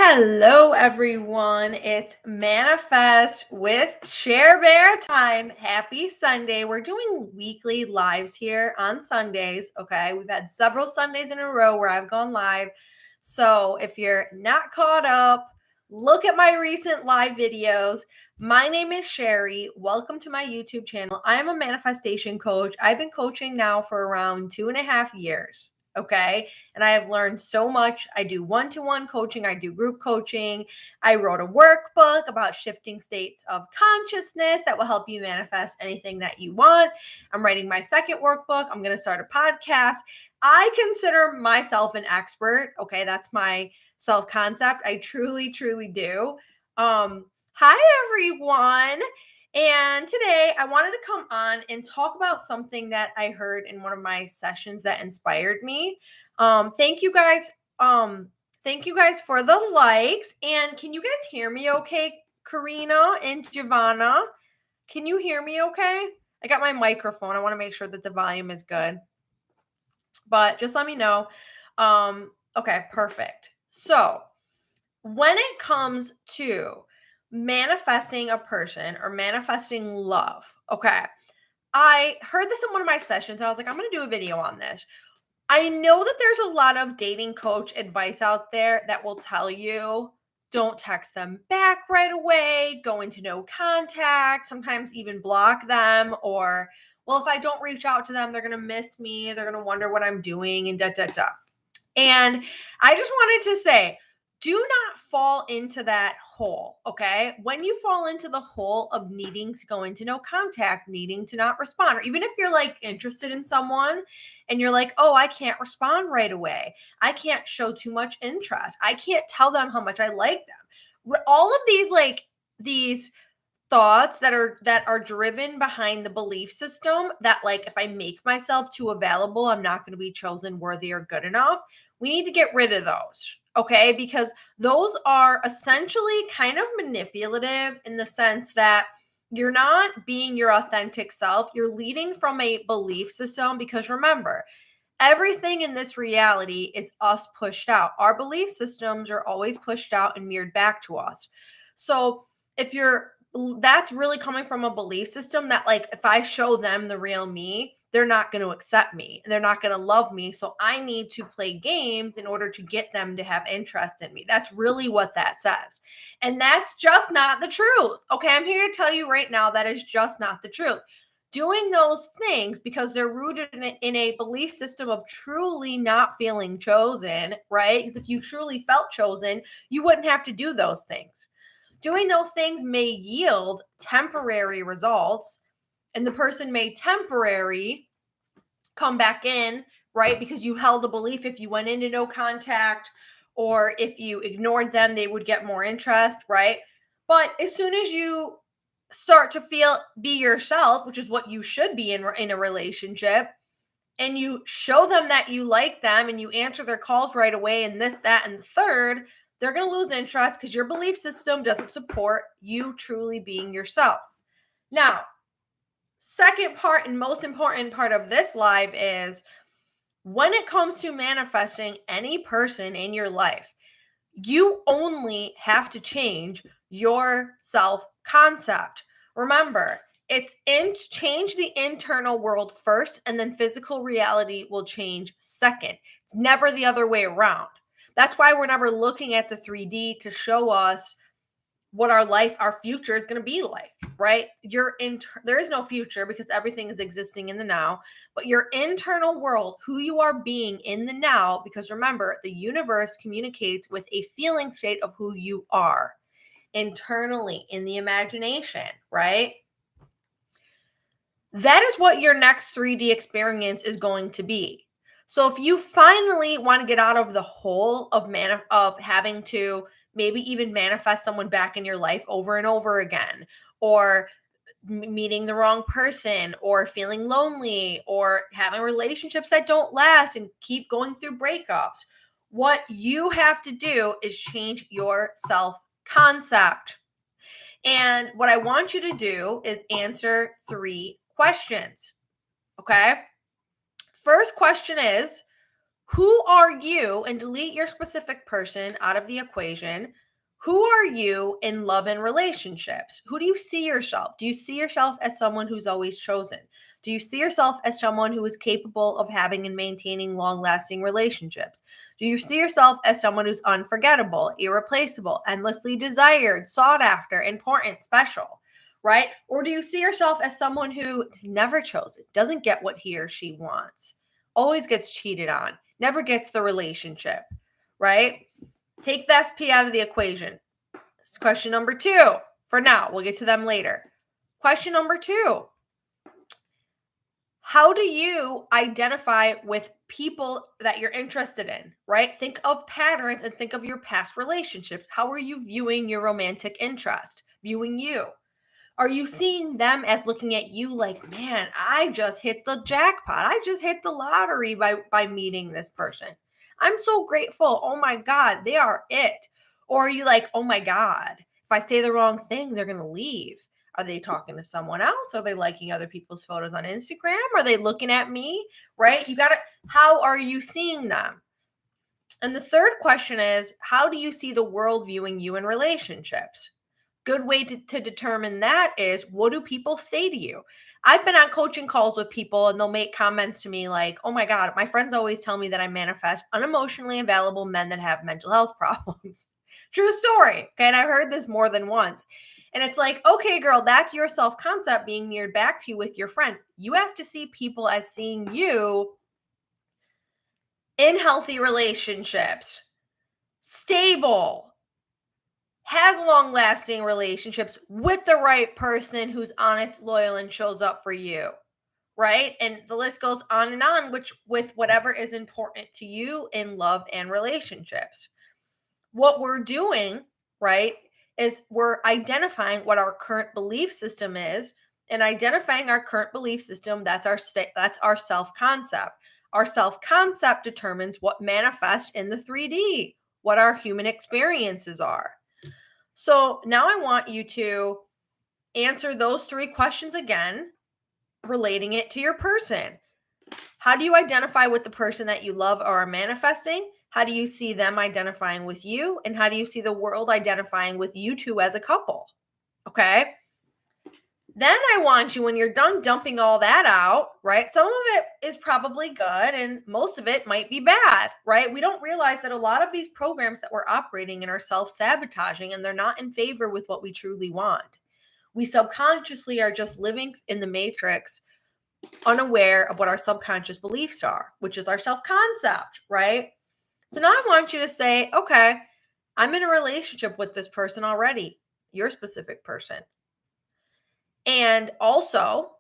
Hello, everyone. It's Manifest with Sherbear time. Happy Sunday. We're doing weekly lives here on Sundays. Okay. We've had several Sundays in a row where I've gone live. So if you're not caught up, look at my recent live videos. My name is Sherry. Welcome to my YouTube channel. I am a manifestation coach. I've been coaching now for around 2.5 years. Okay. And I have learned so much. I do one-to-one coaching. I do group coaching. I wrote a workbook about shifting states of consciousness that will help you manifest anything that you want. I'm writing my second workbook. I'm going to start a podcast. I consider myself an expert. Okay. That's my self-concept. I truly, truly do. Hi, everyone. And today I wanted to come on and talk about something that I heard in one of my sessions that inspired me. Thank you guys. Thank you guys for the likes. And can you guys hear me okay? Karina and Giovanna, can you hear me okay? I got my microphone. I want to make sure that the volume is good. But just let me know. Okay, perfect. So when it comes to manifesting a person or manifesting love, okay, I heard this in one of my sessions. I was like, I'm going to do a video on this. I know that there's a lot of dating coach advice out there that will tell you don't text them back right away, go into no contact, sometimes even block them, or, well, if I don't reach out to them, they're going to miss me. They're going to wonder what I'm doing and da, da, da. And I just wanted to say, do not fall into that hole, okay? When you fall into the hole of needing to go into no contact, needing to not respond, or even if you're like interested in someone and you're like, oh, I can't respond right away. I can't show too much interest. I can't tell them how much I like them. All of these thoughts that are driven behind the belief system that, like, if I make myself too available, I'm not going to be chosen worthy or good enough. We need to get rid of those, okay? Because those are essentially kind of manipulative in the sense that you're not being your authentic self. You're leading from a belief system because remember, everything in this reality is us pushed out. Our belief systems are always pushed out and mirrored back to us. So if that's really coming from a belief system that, like, if I show them the real me, they're not going to accept me. They're not going to love me. So I need to play games in order to get them to have interest in me. That's really what that says. And that's just not the truth. Okay. I'm here to tell you right now that is just not the truth. Doing those things because they're rooted in a belief system of truly not feeling chosen, right? Because if you truly felt chosen, you wouldn't have to do those things. Doing those things may yield temporary results, and the person may temporary come back in, right? Because you held a belief if you went into no contact or if you ignored them, they would get more interest, right? But as soon as you start to be yourself, which is what you should be in a relationship, and you show them that you like them and you answer their calls right away and this, that, and the third, they're going to lose interest because your belief system doesn't support you truly being yourself. Now, second part and most important part of this live is when it comes to manifesting any person in your life, you only have to change your self-concept. Remember, change the internal world first, and then physical reality will change second. It's never the other way around. That's why we're never looking at the 3D to show us what our future is going to be like, right? There is no future because everything is existing in the now, but your internal world, who you are being in the now, because remember, the universe communicates with a feeling state of who you are internally in the imagination, right? That is what your next 3D experience is going to be. So if you finally want to get out of the hole of having to maybe even manifest someone back in your life over and over again, or meeting the wrong person, or feeling lonely, or having relationships that don't last and keep going through breakups, what you have to do is change your self-concept. And what I want you to do is answer 3 questions. Okay? First question is, Who are you, and delete your specific person out of the equation. Who are you in love and relationships? Who do you see yourself? Do you see yourself as someone who's always chosen? Do you see yourself as someone who is capable of having and maintaining long-lasting relationships? Do you see yourself as someone who's unforgettable, irreplaceable, endlessly desired, sought after, important, special? Right? Or do you see yourself as someone who is never chosen, doesn't get what he or she wants, always gets cheated on, never gets the relationship, right? Take the SP out of the equation. It's question number 2 for now. We'll get to them later. Question number 2. How do you identify with people that you're interested in, right? Think of patterns and think of your past relationships. How are you viewing your romantic interest? Viewing you? Are you seeing them as looking at you like, man, I just hit the jackpot. I just hit the lottery by meeting this person. I'm so grateful. Oh my God, they are it. Or are you like, oh my God, if I say the wrong thing, they're going to leave. Are they talking to someone else? Are they liking other people's photos on Instagram? Are they looking at me? Right? You got to, how are you seeing them? And the third question is, how do you see the world viewing you in relationships? Good way to determine that is, what do people say to you? I've been on coaching calls with people and they'll make comments to me like, oh my God, my friends always tell me that I manifest unemotionally available men that have mental health problems. True story. Okay. And I've heard this more than once. And it's like, okay, girl, that's your self concept being mirrored back to you with your friends. You have to see people as seeing you in healthy relationships, stable, has long-lasting relationships with the right person who's honest, loyal, and shows up for you, right? And the list goes on and on, which with whatever is important to you in love and relationships. What we're doing, right, is we're identifying what our current belief system is, and identifying our current belief system, that's our self-concept. Our self-concept determines what manifests in the 3D, what our human experiences are. So now I want you to answer those 3 questions again, relating it to your person. How do you identify with the person that you love or are manifesting? How do you see them identifying with you? And how do you see the world identifying with you two as a couple? Okay. Then I want you, when you're done dumping all that out, right? Some of it is probably good and most of it might be bad, right? We don't realize that a lot of these programs that we're operating in are self-sabotaging and they're not in favor with what we truly want. We subconsciously are just living in the matrix, unaware of what our subconscious beliefs are, which is our self-concept, right? So now I want you to say, okay, I'm in a relationship with this person already, your specific person. And also,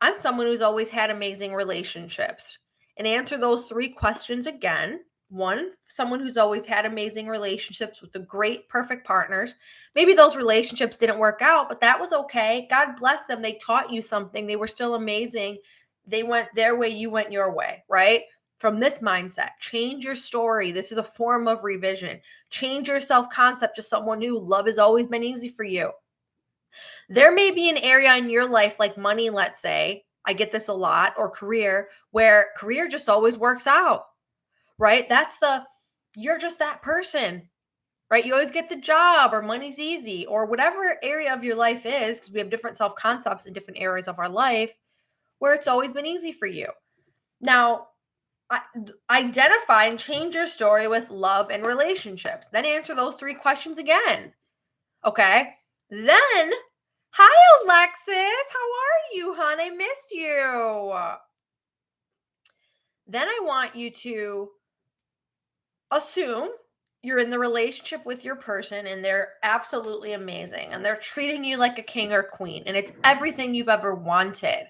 I'm someone who's always had amazing relationships. And answer those 3 questions again. 1, someone who's always had amazing relationships with the great, perfect partners. Maybe those relationships didn't work out, but that was okay. God bless them. They taught you something. They were still amazing. They went their way, you went your way, right? From this mindset, change your story. This is a form of revision. Change your self-concept to someone new. Love has always been easy for you. There may be an area in your life, like money, let's say, I get this a lot, or career, where career just always works out, right? You're just that person, right? You always get the job, or money's easy, or whatever area of your life is, because we have different self concepts in different areas of our life where it's always been easy for you. Now, identify and change your story with love and relationships. Then answer those 3 questions again. Okay. Then, hi, Alexis. How are you, hon? I missed you. Then I want you to assume you're in the relationship with your person and they're absolutely amazing and they're treating you like a king or queen and it's everything you've ever wanted.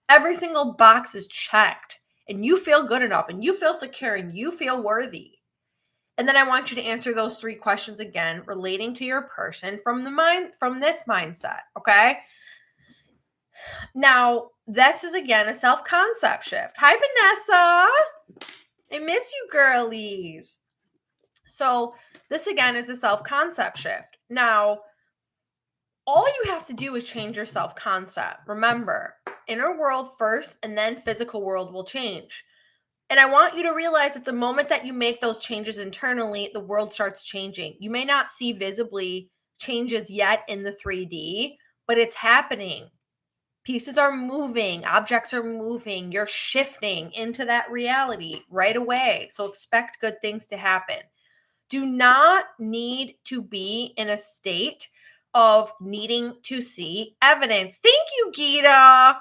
Every single box is checked and you feel good enough and you feel secure and you feel worthy. And then I want you to answer those 3 questions again, relating to your person from this mindset, okay? Now, this is again a self-concept shift. Hi, Vanessa. I miss you, girlies. So this again is a self-concept shift. Now, all you have to do is change your self-concept. Remember, inner world first and then physical world will change. And I want you to realize that the moment that you make those changes internally, the world starts changing. You may not see visibly changes yet in the 3D, but it's happening. Pieces are moving, objects are moving, you're shifting into that reality right away. So expect good things to happen. Do not need to be in a state of needing to see evidence. Thank you, Gita.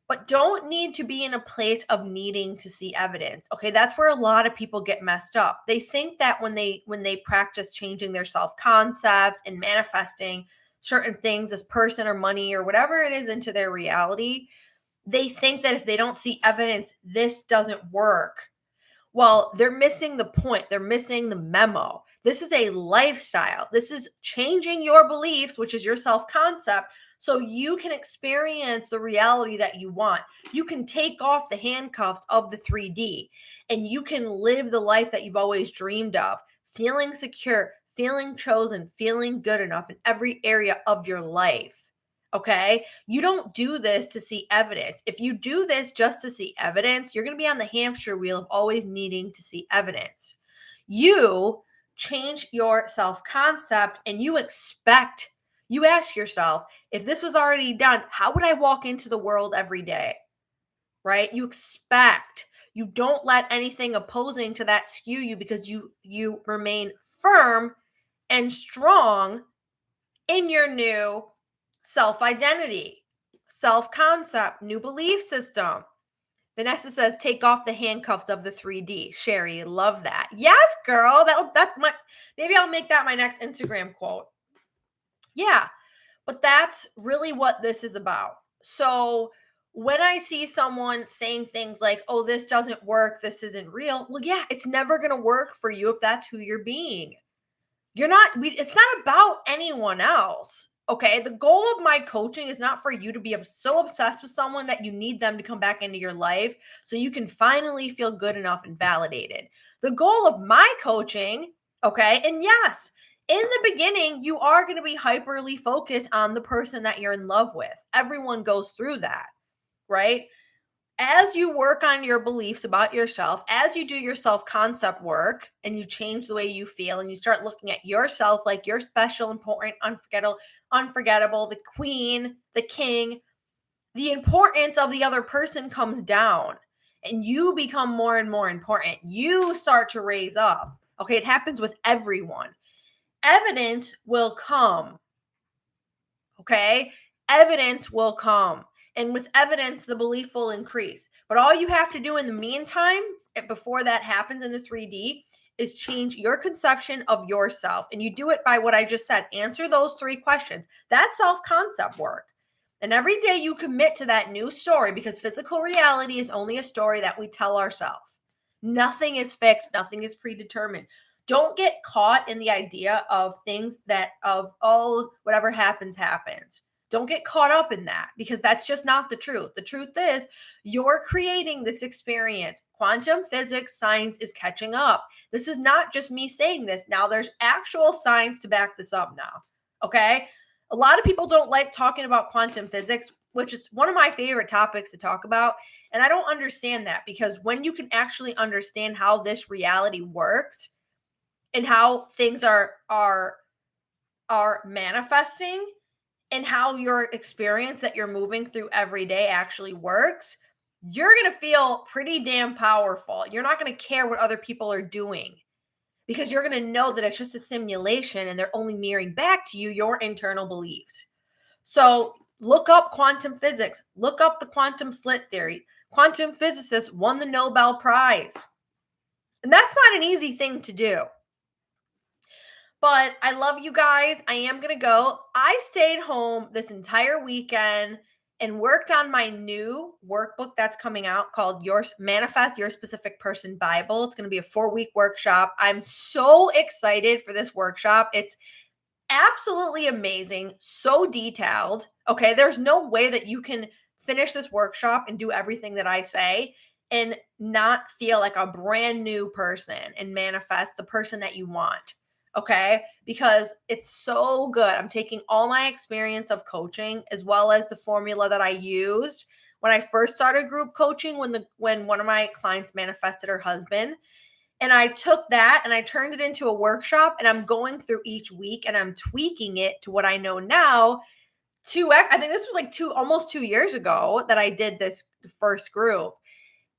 But don't need to be in a place of needing to see evidence. Okay, that's where a lot of people get messed up. They think that when they practice changing their self-concept and manifesting certain things as person or money or whatever it is into their reality, they think that if they don't see evidence, this doesn't work. Well, they're missing the point. They're missing the memo. This is a lifestyle. This is changing your beliefs, which is your self concept, so you can experience the reality that you want. You can take off the handcuffs of the 3D and you can live the life that you've always dreamed of, feeling secure, feeling chosen, feeling good enough in every area of your life. Okay. You don't do this to see evidence. If you do this just to see evidence, you're going to be on the hamster wheel of always needing to see evidence. You change your self concept and you ask yourself, if this was already done, how would I walk into the world every day? Right? You expect. You don't let anything opposing to that skew you because you remain firm and strong in your new self identity, self concept, new belief system. Vanessa says, take off the handcuffs of the 3D. Sherry, love that. Yes, girl. Maybe I'll make that my next Instagram quote. Yeah, but that's really what this is about. So when I see someone saying things like, oh, this doesn't work, this isn't real, well, yeah, it's never going to work for you if that's who you're being. It's not about anyone else. Okay. The goal of my coaching is not for you to be so obsessed with someone that you need them to come back into your life so you can finally feel good enough and validated. The goal of my coaching, okay, and yes, in the beginning, you are going to be hyperly focused on the person that you're in love with. Everyone goes through that, right? As you work on your beliefs about yourself, as you do your self-concept work and you change the way you feel and you start looking at yourself like you're special, important, unforgettable, the queen, the king, the importance of the other person comes down and you become more and more important. You start to raise up. Okay, it happens with everyone. Evidence will come. Okay, evidence will come. And with evidence, the belief will increase. But all you have to do in the meantime, before that happens in the 3D, is change your conception of yourself. And you do it by what I just said. Answer those 3 questions. That's self-concept work. And every day you commit to that new story, because physical reality is only a story that we tell ourselves. Nothing is fixed. Nothing is predetermined. Don't get caught in the idea of things whatever happens, happens. Don't get caught up in that because that's just not the truth. The truth is you're creating this experience. Quantum physics science is catching up. This is not just me saying this. Now there's actual science to back this up now. Okay. A lot of people don't like talking about quantum physics, which is one of my favorite topics to talk about. And I don't understand that because when you can actually understand how this reality works and how things are manifesting and how your experience that you're moving through every day actually works, you're going to feel pretty damn powerful. You're not going to care what other people are doing because you're going to know that it's just a simulation and they're only mirroring back to you your internal beliefs. So look up quantum physics, look up the quantum slit theory. Quantum physicists won the Nobel Prize. And that's not an easy thing to do. But I love you guys. I am going to go. I stayed home this entire weekend and worked on my new workbook that's coming out called Manifest Your Specific Person Bible. It's going to be a 4-week workshop. I'm so excited for this workshop. It's absolutely amazing, so detailed. Okay, there's no way that you can finish this workshop and do everything that I say and not feel like a brand new person and manifest the person that you want. Okay, because it's so good. I'm taking all my experience of coaching as well as the formula that I used when I first started group coaching, when one of my clients manifested her husband. And I took that and I turned it into a workshop, and I'm going through each week and I'm tweaking it to what I know now. I think this was like almost 2 years ago that I did this first group.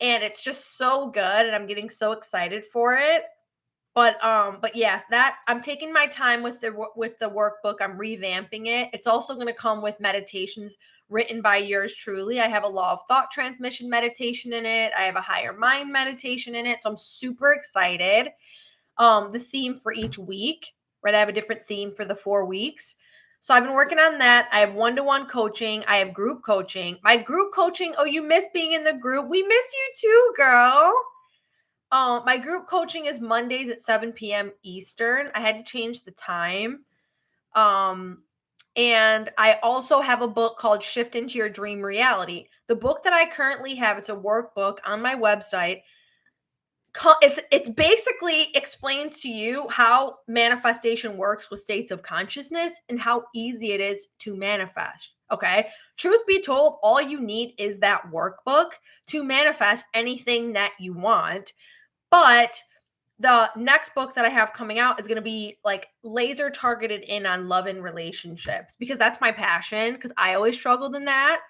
And it's just so good and I'm getting so excited for it. But yes, that I'm taking my time with the workbook. I'm revamping it. It's also going to come with meditations written by yours truly. I have a law of thought transmission meditation in it. I have a higher mind meditation in it. So I'm super excited. The theme for each week, right? I have a different theme for the 4 weeks. So I've been working on that. I have one-to-one coaching. I have group coaching. My group coaching, oh, you miss being in the group. We miss you too, girl. My group coaching is Mondays at 7 p.m. Eastern. I had to change the time. And I also have a book called Shift into Your Dream Reality. The book that I currently have, it's a workbook on my website. It basically explains to you how manifestation works with states of consciousness and how easy it is to manifest. Okay. Truth be told, all you need is that workbook to manifest anything that you want. But the next book that I have coming out is going to be like laser targeted in on love and relationships, because that's my passion, because I always struggled in that.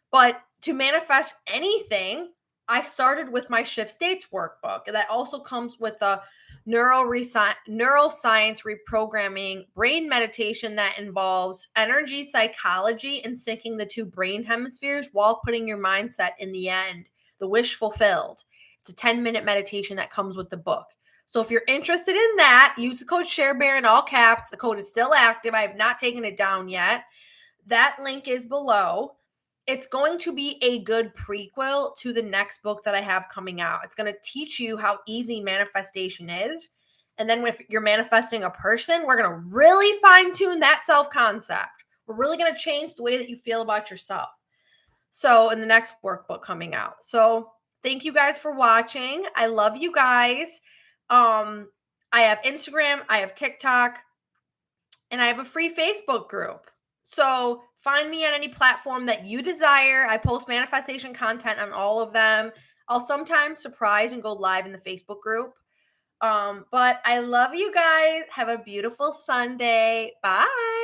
But to manifest anything, I started with my Shift States workbook. That also comes with a neuroscience reprogramming brain meditation that involves energy psychology and syncing the two brain hemispheres while putting your mindset in the end, the wish fulfilled. It's a 10-minute meditation that comes with the book. So if you're interested in that, use the code Sherbear in all caps. The code is still active. I have not taken it down yet. That link is below. It's going to be a good prequel to the next book that I have coming out. It's going to teach you how easy manifestation is. And then if you're manifesting a person, we're going to really fine tune that self-concept. We're really going to change the way that you feel about yourself. So in the next workbook coming out. So thank you guys for watching. I love you guys. I have Instagram, I have TikTok, and I have a free Facebook group. So find me on any platform that you desire. I post manifestation content on all of them. I'll sometimes surprise and go live in the Facebook group. But I love you guys. Have a beautiful Sunday. Bye.